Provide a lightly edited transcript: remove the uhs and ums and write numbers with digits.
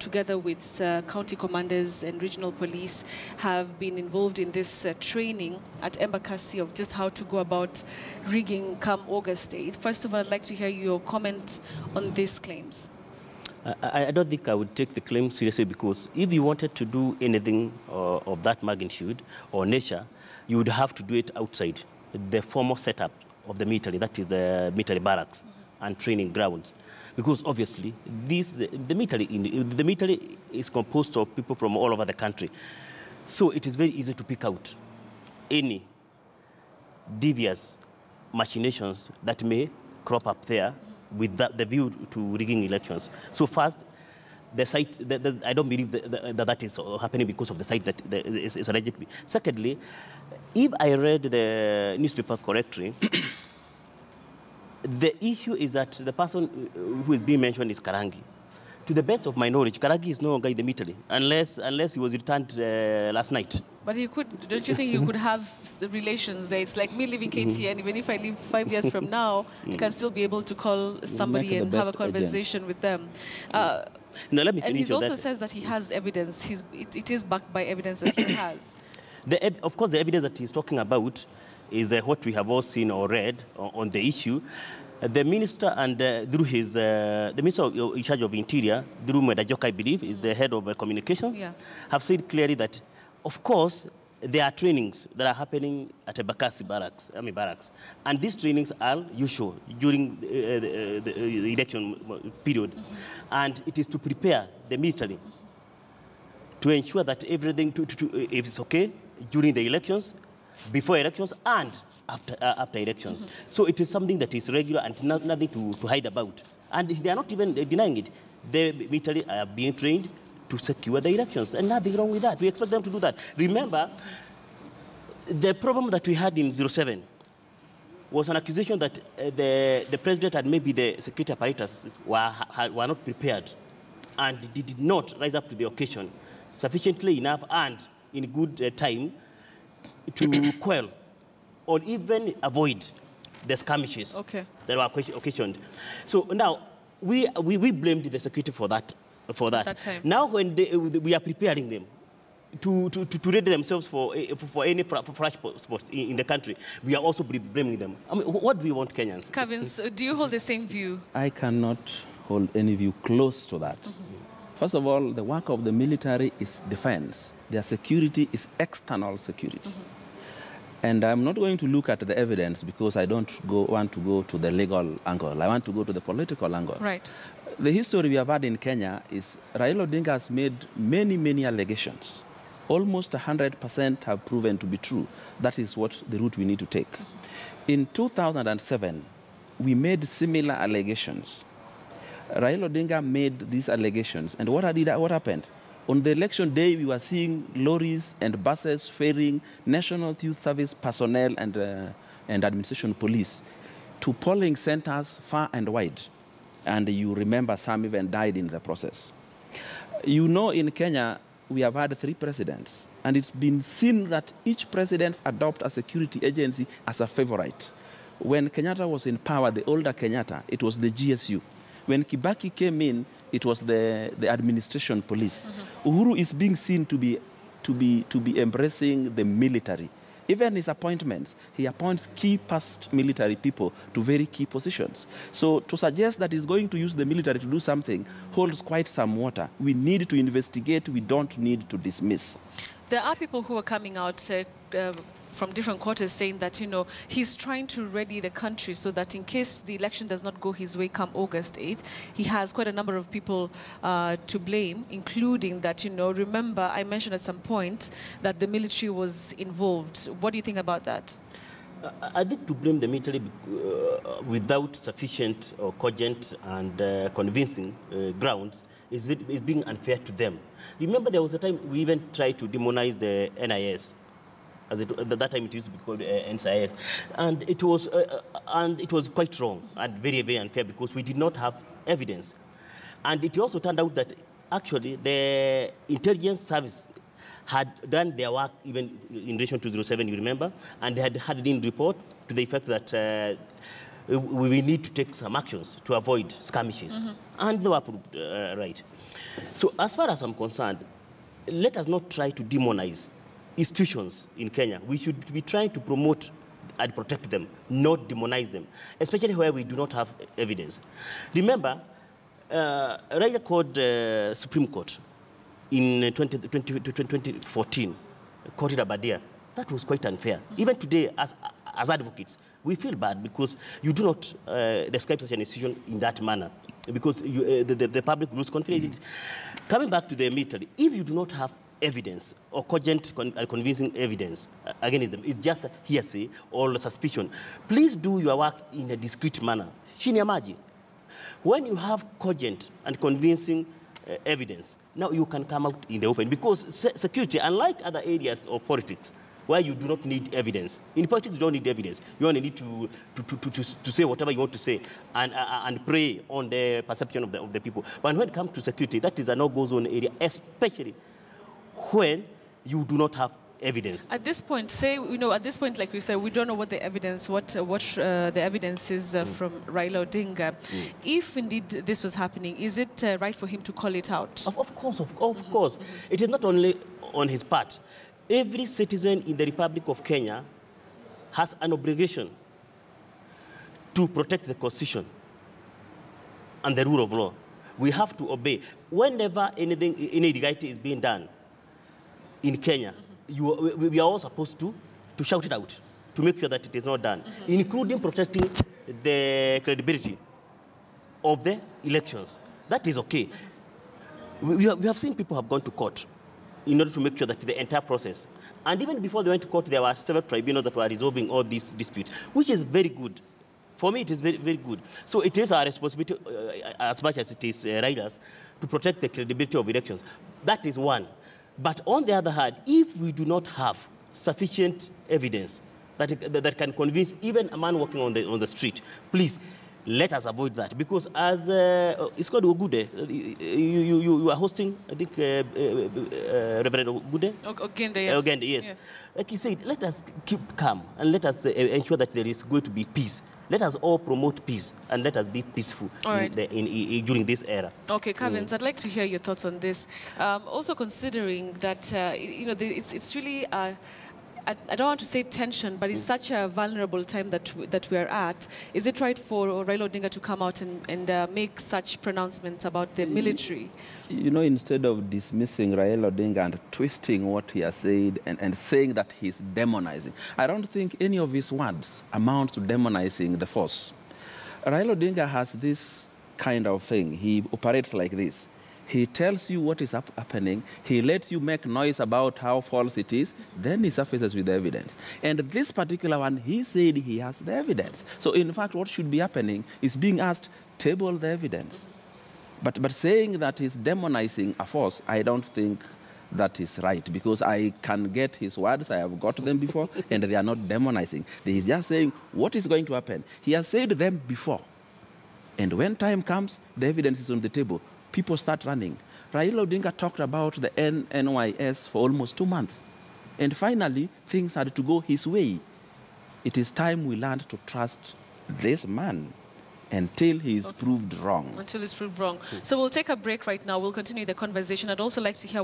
together with county commanders and regional police, have been involved in this training at Embakasi of just how to go about rigging come August 8th. First of all, I'd like to hear your comment on these claims. I don't think I would take the claim seriously, because if you wanted to do anything of that magnitude or nature, you would have to do it outside the formal setup of the military, that is the military barracks and training grounds. Because obviously, the military is composed of people from all over the country. So it is very easy to pick out any devious machinations that may crop up there with the view to rigging elections. So first, the site, I don't believe that is happening because of the site that is alleged to be. Secondly, if I read the newspaper correctly, the issue is that the person who is being mentioned is Karangi. To the best of my knowledge, Karangi is no longer in the military, unless he was returned last night. But you could, don't you think you could have relations there? It's like me leaving KTN, even if I leave 5 years from now, I can still be able to call somebody and have a conversation with them. Now, let me and he also says that he has evidence. It is backed by evidence that he has. Of course, the evidence that he's talking about is what we have all seen or read on the issue. The minister and through his, the minister in charge of Interior, through Medajok, I believe, is the head of communications, have said clearly that, of course, there are trainings that are happening at Embakasi barracks, army barracks, and these trainings are usual during the election period, and it is to prepare the military to ensure that everything, if it's okay during the elections, before elections, and after elections. So it is something that is regular and nothing to hide about. And they are not even denying it. The military are being trained to secure the elections, and nothing wrong with that. We expect them to do that. Remember, the problem that we had in 07 was an accusation that the president and maybe the security apparatus were not prepared and did not rise up to the occasion sufficiently enough and in good time to quell or even avoid the skirmishes that were occasioned. So now, we blamed the security for that. Now, when we are preparing them to ready themselves for any flash spots in the country, we are also blaming them. I mean, what do we want, Kenyans? Kavins, do you hold the same view? I cannot hold any view close to that. First of all, the work of the military is defense. Their security is external security. And I'm not going to look at the evidence because I don't want to go to the legal angle. I want to go to the political angle. Right. The history we have had in Kenya is Raila Odinga has made many, many allegations. Almost 100% have proven to be true. That is what the route we need to take. In 2007, we made similar allegations. Raila Odinga made these allegations. And what happened? On the election day, we were seeing lorries and buses ferrying National Youth Service personnel and administration police to polling centers far and wide. And you remember some even died in the process. You know, in Kenya, we have had 3 presidents, and it's been seen that each president adopt a security agency as a favorite. When Kenyatta was in power, the older Kenyatta, it was the GSU. When Kibaki came in, it was the administration police. Uhuru is being seen to be embracing the military. Even his appointments, he appoints key past military people to very key positions. So to suggest that he's going to use the military to do something holds quite some water. We need to investigate. We don't need to dismiss. There are people who are coming out from different quarters saying that, you know, he's trying to ready the country so that in case the election does not go his way come August 8th, he has quite a number of people to blame, including that, you know, remember I mentioned at some point that the military was involved. What do you think about that? I think to blame the military without sufficient or cogent and convincing grounds is being unfair to them. Remember, there was a time we even tried to demonize the NIS. At that time, it used to be called NCIS, and it was quite wrong and very, very unfair because we did not have evidence, and it also turned out that actually the intelligence service had done their work even in relation to 07, you remember, and they had had in report to the effect that we need to take some actions to avoid skirmishes, and they were proved right. So as far as I'm concerned, let us not try to demonize institutions in Kenya. We should be trying to promote and protect them, not demonize them, especially where we do not have evidence. Remember, Raila called Supreme Court in 2014, quoted Abadia. That was quite unfair. Even today, as advocates, we feel bad because you do not describe such an institution in that manner, because the public lose confidence. Coming back to the military, if you do not have evidence or cogent convincing evidence against them, it's just hearsay or suspicion, please do your work in a discreet manner. Shinyamaji. When you have cogent and convincing evidence, now you can come out in the open, because security, unlike other areas of politics, where you do not need evidence. In politics, you don't need evidence. You only need to say whatever you want to say and prey on the perception of the people. But when it comes to security, that is a no-go zone area, especially when you do not have evidence. At this point, at this point, like you said, we don't know what the evidence, the evidence is from Raila Odinga. If indeed this was happening, is it right for him to call it out? Of course. It is not only on his part. Every citizen in the Republic of Kenya has an obligation to protect the Constitution and the rule of law. We have to obey. Whenever any illegality is being done in Kenya, we are all supposed to shout it out, to make sure that it is not done, including protecting the credibility of the elections. That is okay. We have seen people have gone to court in order to make sure that the entire process, and even before they went to court, there were several tribunals that were resolving all these disputes, which is very good. For me, it is very, very good. So it is our responsibility, as much as it is Raila's, to protect the credibility of elections. That is one. But on the other hand, if we do not have sufficient evidence that can convince even a man walking on the street, please, let us avoid that, because as it's called Ogude, you are hosting, I think, Reverend Ogude? Ogende, yes. Ogende, yes. Like he said, let us keep calm and let us ensure that there is going to be peace. Let us all promote peace and let us be peaceful during this era. Okay, Kavins, I'd like to hear your thoughts on this. Also considering that, it's really... I don't want to say tension, but it's such a vulnerable time that we are at. Is it right for Raila Odinga to come out and make such pronouncements about the military? Instead of dismissing Raila Odinga and twisting what he has said and saying that he's demonizing, I don't think any of his words amount to demonizing the force. Raila Odinga has this kind of thing. He operates like this. He tells you what is happening. He lets you make noise about how false it is. Then he surfaces with the evidence. And this particular one, he said he has the evidence. So in fact, what should be happening is being asked, table the evidence. But saying that he's demonizing a force, I don't think that is right, because I can get his words. I have got them before, and they are not demonizing. He's just saying what is going to happen. He has said them before. And when time comes, the evidence is on the table. People start running. Raila Odinga talked about the NYS for almost 2 months. And finally, things had to go his way. It is time we learned to trust this man until he is proved wrong. Until he's proved wrong. So we'll take a break right now. We'll continue the conversation. I'd also like to hear